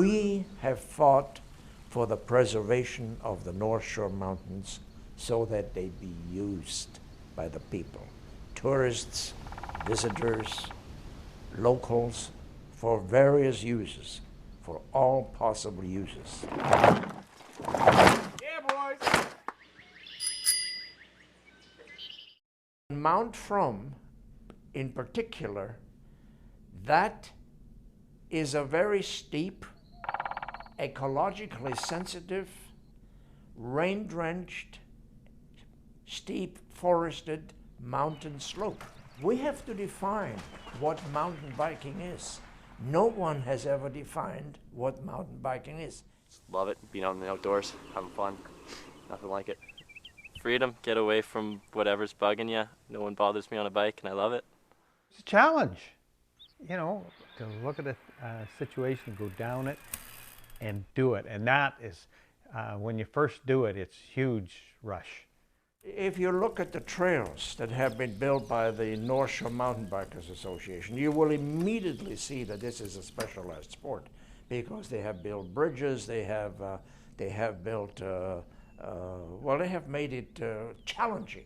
We have fought for the preservation of the North Shore Mountains so that they be used by the people, tourists, visitors, locals, for various uses, for all possible uses. Yeah, boys! Mount From, in particular, that is a very steep, ecologically sensitive, rain-drenched, steep, forested mountain slope. We have to define what mountain biking is. No one has ever defined what mountain biking is. Love it, being out in the outdoors, having fun, nothing like it. Freedom, get away from whatever's bugging you. No one bothers me on a bike, and I love it. It's a challenge, you know, to look at a situation, go down it, and do it. And that is, when you first do it, it's huge rush. If you look at the trails that have been built by the North Shore Mountain Bikers Association, you will immediately see that this is a specialized sport, because they have built bridges, they have built, well, they have made it challenging.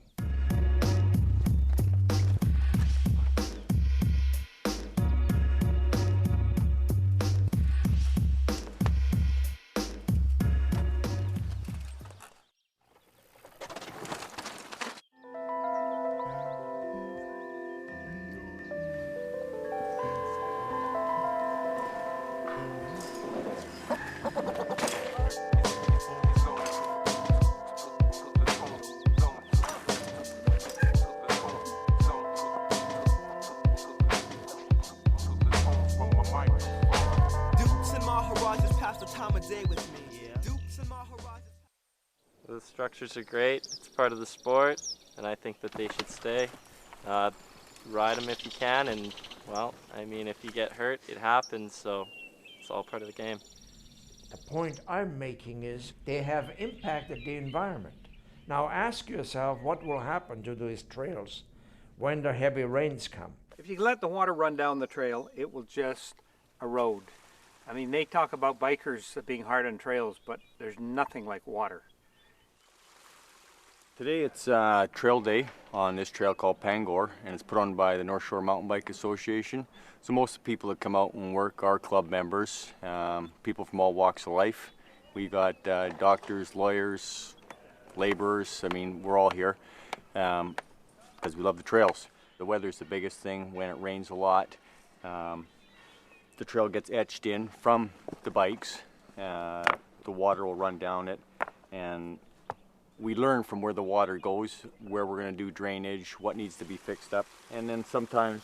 The structures are great, it's part of the sport, and I think that they should stay. Ride them if you can, and well, I mean, if you get hurt, it happens, so it's all part of the game. The point I'm making is they have impacted the environment. Now ask yourself what will happen to these trails when the heavy rains come. If you let the water run down the trail, it will just erode. I mean, they talk about bikers being hard on trails, but there's nothing like water. Today it's trail day on this trail called Pangor, and it's put on by the North Shore Mountain Bike Association. So most of the people that come out and work are club members, people from all walks of life. We got doctors, lawyers, laborers. I mean, we're all here because we love the trails. The weather's the biggest thing. When it rains a lot, the trail gets etched in from the bikes. The water will run down it, and we learn from where the water goes, where we're going to do drainage, what needs to be fixed up. And then sometimes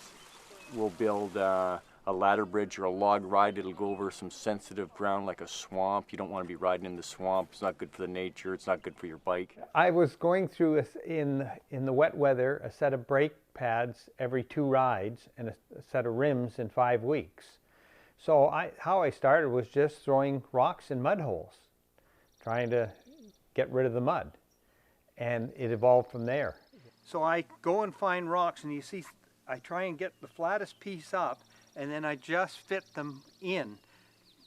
we'll build a ladder bridge or a log ride. It'll go over some sensitive ground like a swamp. You don't want to be riding in the swamp. It's not good for the nature. It's not good for your bike. I was going through, in the wet weather, a set of brake pads every 2 rides and a set of rims in 5 weeks. So how I started was just throwing rocks in mud holes, trying to get rid of the mud. And it evolved from there. So I go and find rocks, and you see, I try and get the flattest piece up, and then I just fit them in,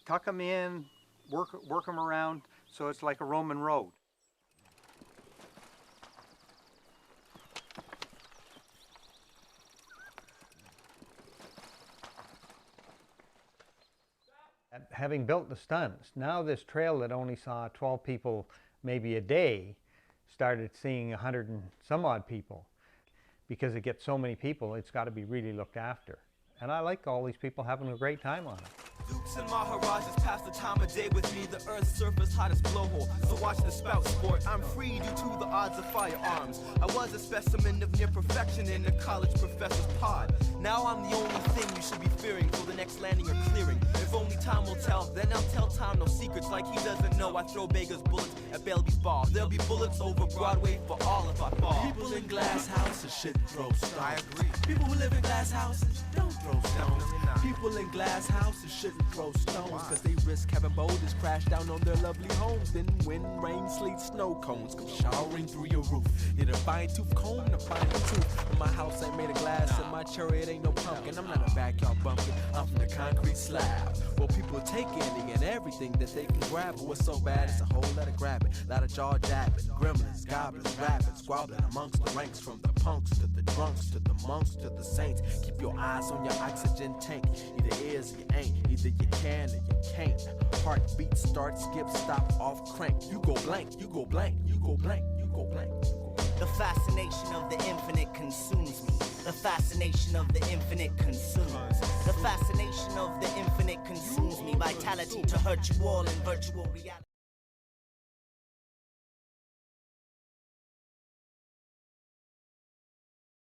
tuck them in, work them around, so it's like a Roman road. Having built the stunts, now this trail that only saw 12 people maybe a day started seeing 100 and some odd people. Because it gets so many people, it's got to be really looked after. And I like all these people having a great time on it. Dukes and Maharajas pass the time of day with me, the earth's surface hottest blowhole. So watch the spout sport, I'm free due to the odds of firearms. I was a specimen of near perfection in a college professor's pod. Now I'm the only thing you should be fearing for the next landing or clearing. If only time will tell, then I'll tell time no secrets like he doesn't know. I throw Bega's bullets at Belby's ball. There'll be bullets over Broadway for all if I fall. People in glass houses shouldn't throw stones. I agree. People who live in glass houses don't throw stones. People in glass houses shouldn't throw stones, cause they risk having boulders crash down on their lovely homes. Then wind, rain, sleet, snow cones come showering through your roof. Hit a fine tooth comb to find a tooth. And my house ain't made of glass, and my chariot ain't no pumpkin. I'm not a backyard bumpkin, I'm from the concrete slab. Well, people take any and everything that they can grab. But what's so bad, it's a whole lot of grabbing, lot of jaw jabbing, gremlins, goblins, rapping, squabbling amongst the ranks, from the punks to the drunks to the monks to the saints. Keep your eyes on your oxygen tank. Either is or you ain't, either you can or you can't. Heartbeat start, skip, stop, off, crank. You go blank, you go blank, you go blank, you go blank, you go blank. The fascination of the infinite consumes me. The fascination of the infinite consumes. The fascination of the infinite consumes me. Vitality to hurt you all in virtual reality.